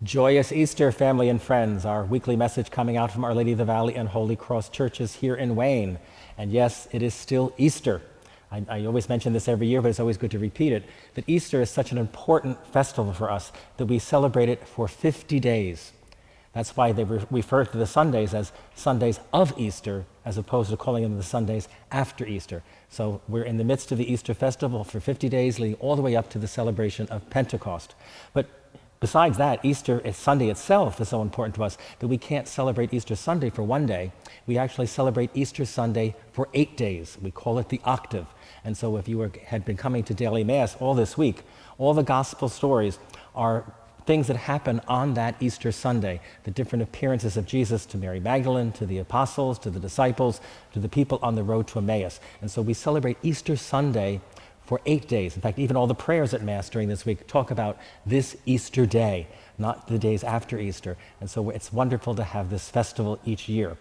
Joyous Easter, family and friends. Our weekly message coming out from Our Lady of the Valley and Holy Cross churches here in Wayne. And yes, it is still Easter. I always mention this every year, but it's always good to repeat it, that Easter is such an important festival for us that we celebrate it for 50 days. That's why they refer to the Sundays as Sundays of Easter, as opposed to calling them the Sundays after Easter. So we're in the midst of the Easter festival for 50 days, leading all the way up to the celebration of Pentecost. But besides that, Easter Sunday itself is so important to us that we can't celebrate Easter Sunday for one day. We actually celebrate Easter Sunday for 8 days. We call it the octave. And so if you had been coming to daily Mass all this week, all the gospel stories are things that happen on that Easter Sunday, the different appearances of Jesus to Mary Magdalene, to the apostles, to the disciples, to the people on the road to Emmaus. And so we celebrate Easter Sunday for 8 days. In fact, even all the prayers at Mass during this week talk about this Easter day, not the days after Easter. And so it's wonderful to have this festival each year.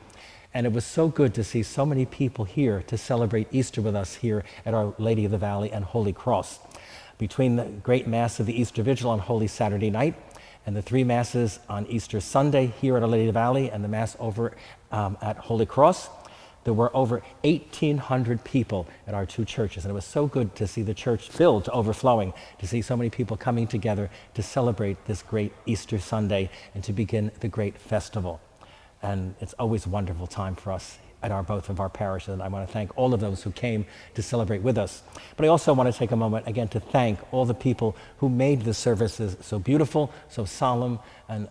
And it was so good to see so many people here to celebrate Easter with us here at Our Lady of the Valley and Holy Cross. Between the great Mass of the Easter Vigil on Holy Saturday night and the 3 Masses on Easter Sunday here at Our Lady of the Valley and the Mass over at Holy Cross, there were over 1,800 people at our 2 churches. And it was so good to see the church filled to overflowing, to see so many people coming together to celebrate this great Easter Sunday and to begin the great festival. And it's always a wonderful time for us at both of our parishes. And I want to thank all of those who came to celebrate with us. But I also want to take a moment again to thank all the people who made the services so beautiful, so solemn, and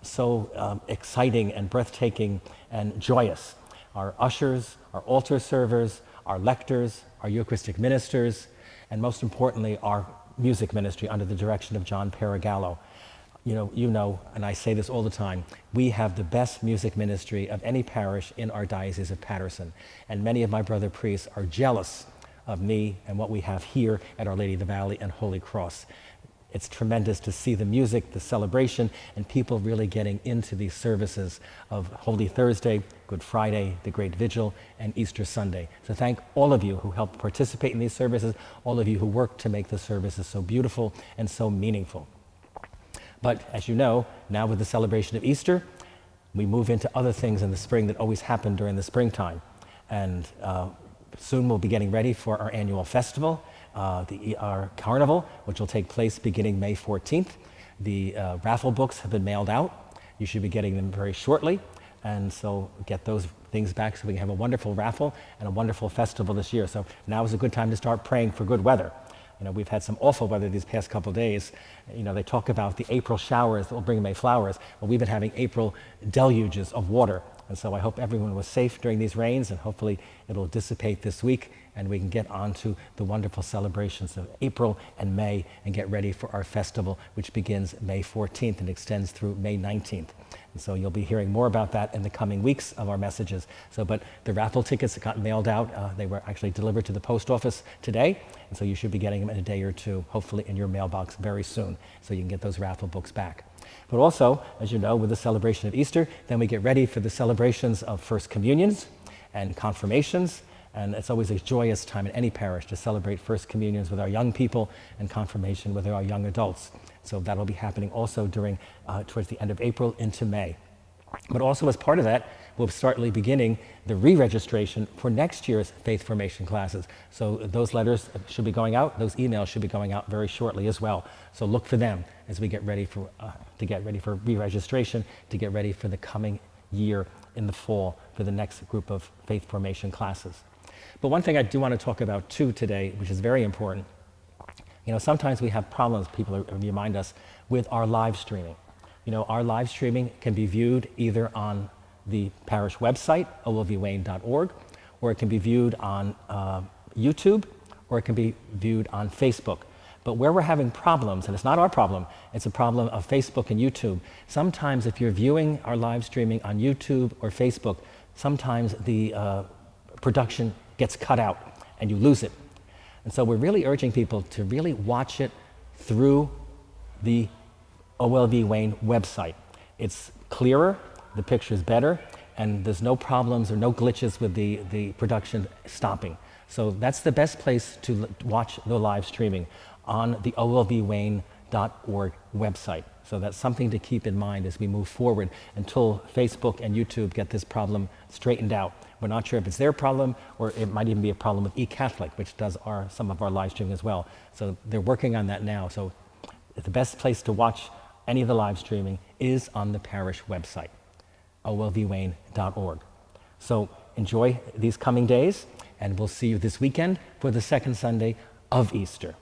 so exciting and breathtaking and joyous. Our ushers, our altar servers, our lectors, our Eucharistic ministers, and most importantly, our music ministry under the direction of John Paragallo. You know, and I say this all the time, we have the best music ministry of any parish in our Diocese of Paterson. And many of my brother priests are jealous of me and what we have here at Our Lady of the Valley and Holy Cross. It's tremendous to see the music, the celebration, and people really getting into these services of Holy Thursday, Good Friday, the Great Vigil, and Easter Sunday. So thank all of you who helped participate in these services, all of you who worked to make the services so beautiful and so meaningful. But as you know, now with the celebration of Easter, we move into other things in the spring that always happen during the springtime. And soon we'll be getting ready for our annual festival, our carnival, which will take place beginning May 14th. The raffle books have been mailed out. You should be getting them very shortly. And so get those things back so we can have a wonderful raffle and a wonderful festival this year. So now is a good time to start praying for good weather. We've had some awful weather these past couple of days. They talk about the April showers that will bring May flowers. Well, we've been having April deluges of water. And so I hope everyone was safe during these rains, and hopefully it'll dissipate this week and we can get on to the wonderful celebrations of April and May and get ready for our festival, which begins May 14th and extends through May 19th. And so you'll be hearing more about that in the coming weeks of our messages. But the raffle tickets got mailed out. They were actually delivered to the post office today. And so you should be getting them in a day or two, hopefully in your mailbox very soon, so you can get those raffle books back. But also, as you know, with the celebration of Easter, then we get ready for the celebrations of First Communions and confirmations. And it's always a joyous time in any parish to celebrate First Communions with our young people and confirmation with our young adults. So that'll be happening also towards the end of April into May. But also as part of that, we'll start beginning the re-registration for next year's faith formation classes. So those letters should be going out, those emails should be going out very shortly as well. So look for them as we get ready for re-registration, to get ready for the coming year in the fall for the next group of faith formation classes. But one thing I do want to talk about too today, which is very important, sometimes we have problems, people remind us, with our live streaming. Our live streaming can be viewed either on the parish website, olvwayne.org, or it can be viewed on YouTube, or it can be viewed on Facebook. But where we're having problems, and it's not our problem, it's a problem of Facebook and YouTube. Sometimes if you're viewing our live streaming on YouTube or Facebook, sometimes the production gets cut out and you lose it. And so we're really urging people to really watch it through the OLV Wayne website. It's clearer, the picture's better, and there's no problems or no glitches with the production stopping. So that's the best place to watch the live streaming, on the OLV Wayne olviewain.org website. So that's something to keep in mind as we move forward until Facebook and YouTube get this problem straightened out. We're not sure if it's their problem or it might even be a problem with eCatholic, which does some of our live streaming as well. So they're working on that now. So the best place to watch any of the live streaming is on the parish website, olviewain.org. So enjoy these coming days, and we'll see you this weekend for the second Sunday of Easter.